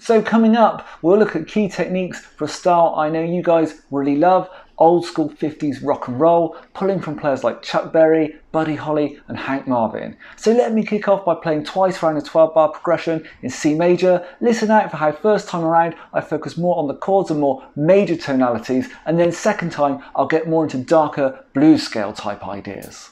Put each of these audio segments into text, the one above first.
So coming up, we'll look at key techniques for a style I know you guys really love, old school 50s rock and roll, pulling from players like Chuck Berry, Buddy Holly and Hank Marvin. So let me kick off by playing twice around a 12-bar progression in C major. Listen out for how first time around I focus more on the chords and more major tonalities, and then second time I'll get more into darker blues scale type ideas.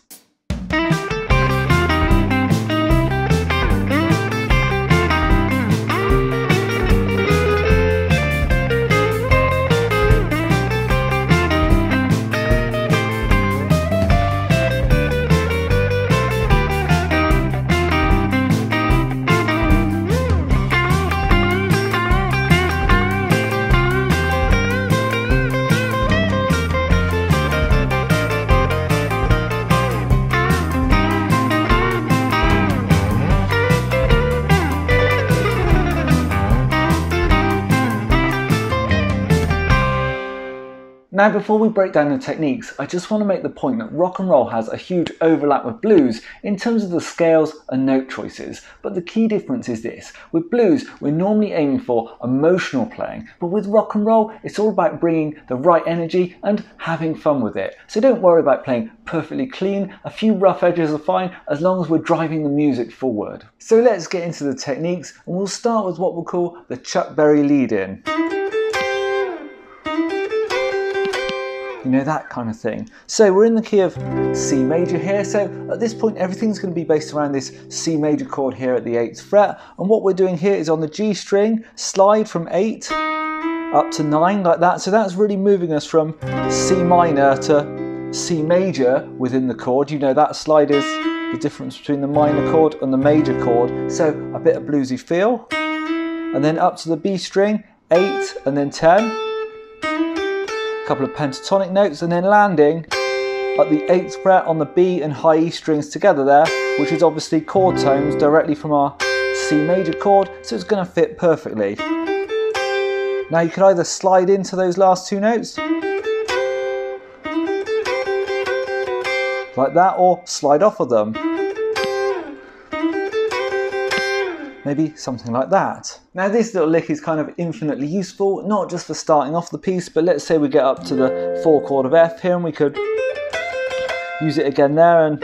Now before we break down the techniques, I just want to make the point that rock and roll has a huge overlap with blues in terms of the scales and note choices, but the key difference is this. With blues, we're normally aiming for emotional playing, but with rock and roll, it's all about bringing the right energy and having fun with it. So don't worry about playing perfectly clean, a few rough edges are fine as long as we're driving the music forward. So let's get into the techniques, and we'll start with what we'll call the Chuck Berry lead-in. You know, that kind of thing. So we're in the key of C major here, so at this point everything's going to be based around this C major chord here at the 8th fret, and what we're doing here is on the G string, slide from 8 up to 9 like that, so that's really moving us from C minor to C major within the chord. You know, that slide is the difference between the minor chord and the major chord, so a bit of bluesy feel. And then up to the B string, 8 and then 10. Couple of pentatonic notes, and then landing at the 8th fret on the B and high E strings together there, which is obviously chord tones directly from our C major chord, so it's going to fit perfectly. Now you could either slide into those last two notes like that, or slide off of them. Maybe something like that. Now this little lick is kind of infinitely useful, not just for starting off the piece, but let's say we get up to the 4 chord of F here, and we could use it again there, and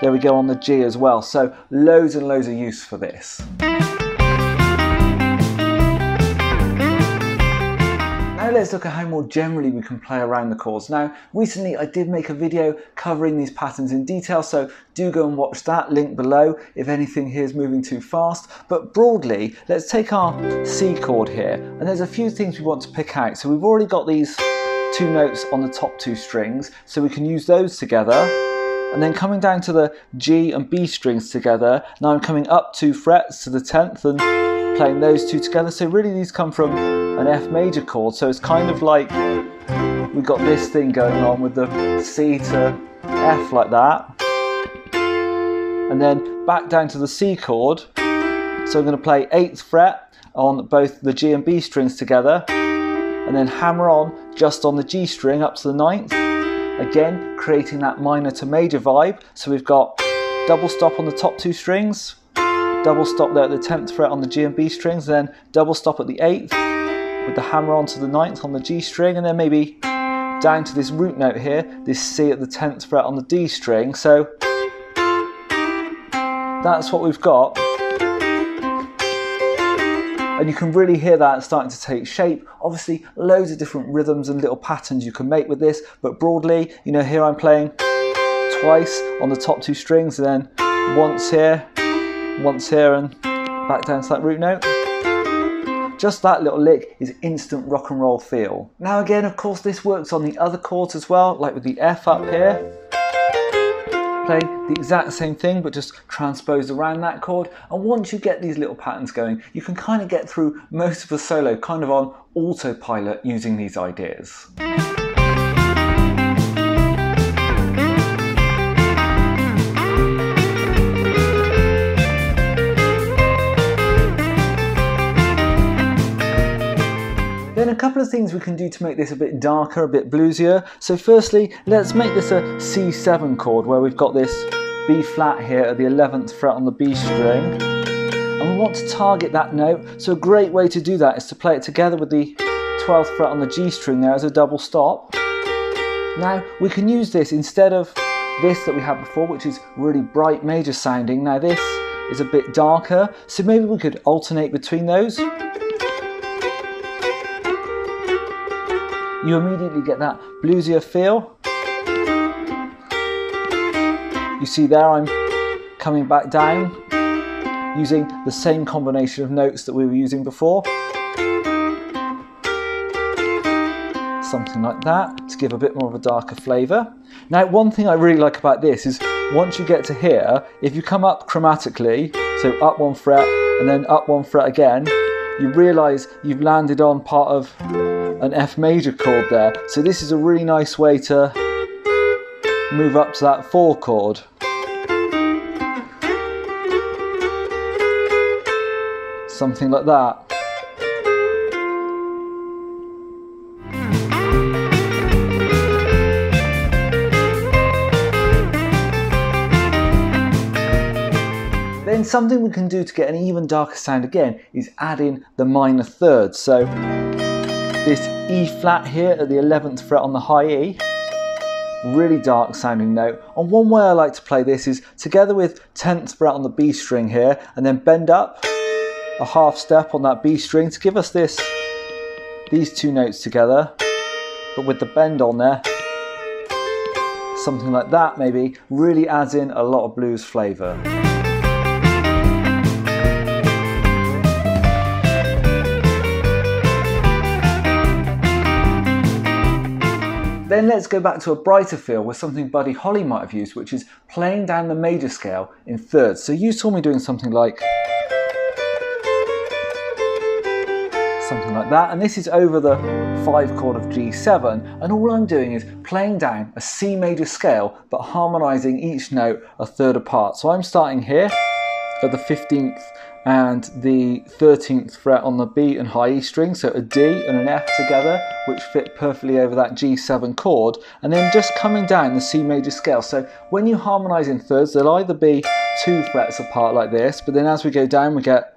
there we go on the G as well. So loads and loads of use for this. Now let's look at how more generally we can play around the chords. Now recently I did make a video covering these patterns in detail, so do go and watch that, link below if anything here is moving too fast. But broadly, let's take our C chord here, and there's a few things we want to pick out. So we've already got these 2 notes on the top 2 strings, so we can use those together. And then coming down to the G and B strings together, now I'm coming up 2 frets to the 10th and playing those 2 together. So really these come from an F major chord, so it's kind of like we've got this thing going on with the C to F like that, and then back down to the C chord. So I'm going to play 8th fret on both the G and B strings together, and then hammer on just on the G string up to the 9th, again creating that minor to major vibe. So we've got double stop on the top 2 strings, double stop there at the 10th fret on the G and B strings, and then double stop at the 8th with the hammer on to the 9th on the G string, and then maybe down to this root note here, this C at the 10th fret on the D string. So that's what we've got, and you can really hear that starting to take shape. Obviously loads of different rhythms and little patterns you can make with this, but broadly, you know, here I'm playing twice on the top 2 strings, and then once here, and back down to that root note. Just that little lick is instant rock and roll feel. Now again, of course, this works on the other chords as well, like with the F up here. Playing the exact same thing, but just transposed around that chord. And once you get these little patterns going, you can kind of get through most of the solo kind of on autopilot using these ideas. Then a couple of things we can do to make this a bit darker, a bit bluesier. So firstly, let's make this a C7 chord where we've got this B flat here at the 11th fret on the B string. and we want to target that note. So a great way to do that is to play it together with the 12th fret on the G string there as a double stop. Now we can use this instead of this that we had before, which is really bright major sounding. Now this is a bit darker, so maybe we could alternate between those. You immediately get that bluesier feel. You see there I'm coming back down using the same combination of notes that we were using before. Something like that to give a bit more of a darker flavour. Now one thing I really like about this is once you get to here, if you come up chromatically, so up 1 fret and then up 1 fret again, you realise you've landed on part of an F major chord there. So this is a really nice way to move up to that 4 chord. Something like that. Then something we can do to get an even darker sound again is add in the minor thirds. So this E flat here at the 11th fret on the high E, really dark sounding note. And one way I like to play this is together with 10th fret on the B string here, and then bend up a half step on that B string to give us these two notes together, but with the bend on there. Something like that maybe really adds in a lot of blues flavour. Then let's go back to a brighter feel with something Buddy Holly might have used, which is playing down the major scale in thirds. So you saw me doing something like that, and this is over the 5 chord of G7, and all I'm doing is playing down a C major scale but harmonising each note a third apart. So I'm starting here at the 15th and the 13th fret on the B and high E string, so a D and an F together, which fit perfectly over that G7 chord, and then just coming down the C major scale. So when you harmonise in thirds, they'll either be 2 frets apart like this, but then as we go down we get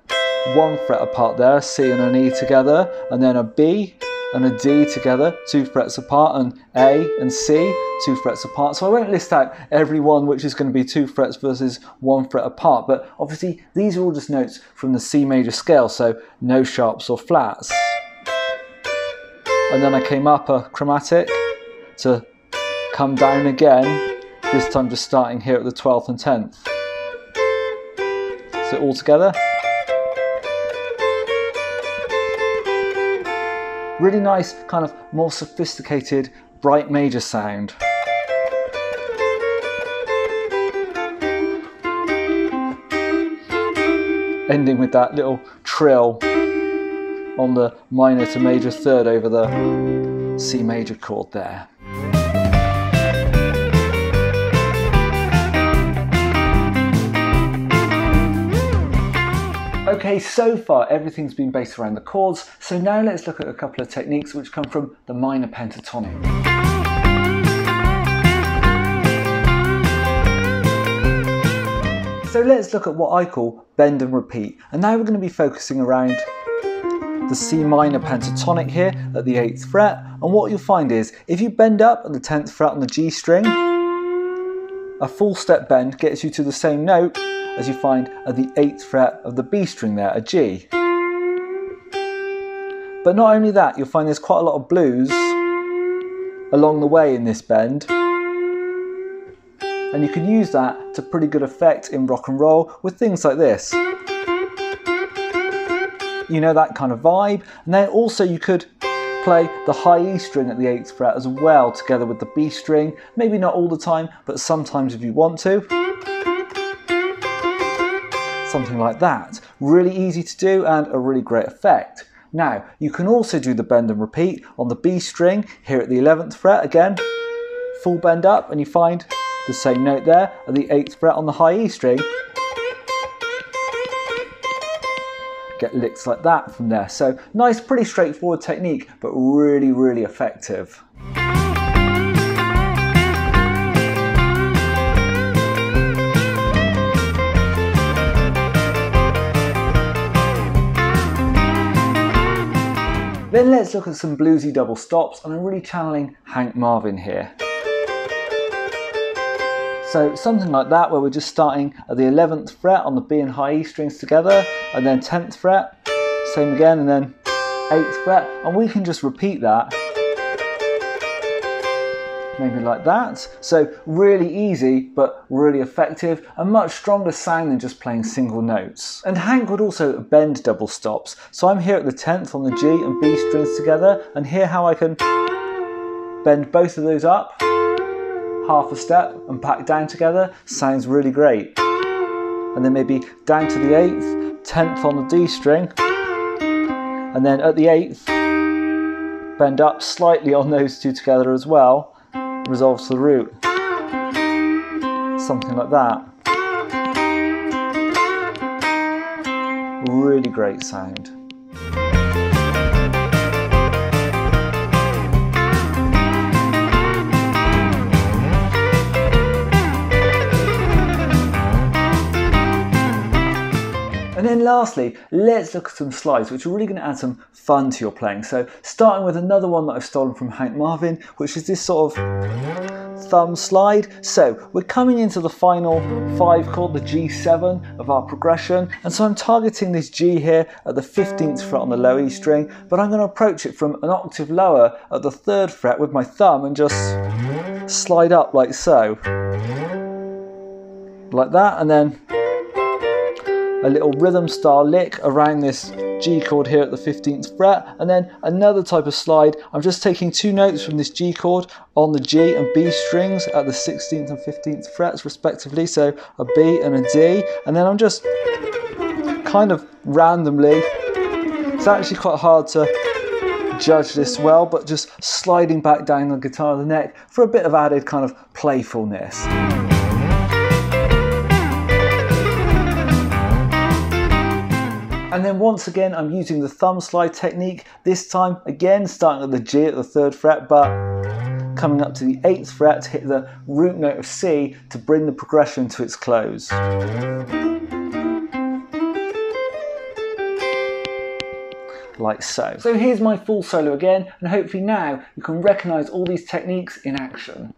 1 fret apart there, a C and an E together, and then a B and a D together, 2 frets apart, and A and C, 2 frets apart. So I won't list out every one which is going to be 2 frets versus 1 fret apart, but obviously these are all just notes from the C major scale, so no sharps or flats. And then I came up a chromatic to come down again, this time just starting here at the 12th and 10th. So all together. Really nice, kind of more sophisticated, bright major sound. Ending with that little trill on the minor to major third over the C major chord there. Okay, so far everything's been based around the chords, so now let's look at a couple of techniques which come from the minor pentatonic. So let's look at what I call bend and repeat, and now we're going to be focusing around the C minor pentatonic here at the 8th fret, and what you'll find is if you bend up at the 10th fret on the G string, a full step bend gets you to the same note as you find at the 8th fret of the B string there, a G. But not only that, you'll find there's quite a lot of blues along the way in this bend, and you can use that to pretty good effect in rock and roll with things like this. You know, that kind of vibe. And then also you could play the high E string at the 8th fret as well together with the B string, maybe not all the time, but sometimes if you want to. Something like that. Really easy to do and a really great effect. Now, you can also do the bend and repeat on the B string here at the 11th fret again. Full bend up and you find the same note there at the 8th fret on the high E string. Get licks like that from there. So nice, pretty straightforward technique, but really, really effective. Then let's look at some bluesy double stops, and I'm really channeling Hank Marvin here. So something like that, where we're just starting at the 11th fret on the B and high E strings together, and then 10th fret, same again, and then 8th fret, and we can just repeat that. Maybe like that. So really easy, but really effective, a much stronger sound than just playing single notes. And Hank would also bend double stops. So I'm here at the 10th on the G and B strings together, and hear how I can bend both of those up, half a step and back down together. Sounds really great. And then maybe down to the 8th, 10th on the D string, and then at the 8th, bend up slightly on those two together as well, resolve to the root. Something like that. Really great sound. And then lastly, let's look at some slides, which are really going to add some fun to your playing. So starting with another one that I've stolen from Hank Marvin, which is this sort of thumb slide. So we're coming into the final 5 chord, the G7 of our progression. And so I'm targeting this G here at the 15th fret on the low E string, but I'm going to approach it from an octave lower at the 3rd fret with my thumb and just slide up like so. Like that, and then a little rhythm style lick around this G chord here at the 15th fret, and then another type of slide. I'm just taking 2 notes from this G chord on the G and B strings at the 16th and 15th frets respectively, so a B and a D, and then I'm just kind of randomly, it's actually quite hard to judge this well, but just sliding back down the guitar of the neck for a bit of added kind of playfulness. And then once again, I'm using the thumb slide technique, this time again starting at the G at the 3rd fret, but coming up to the 8th fret to hit the root note of C to bring the progression to its close. Like so. So here's my full solo again, and hopefully now you can recognise all these techniques in action.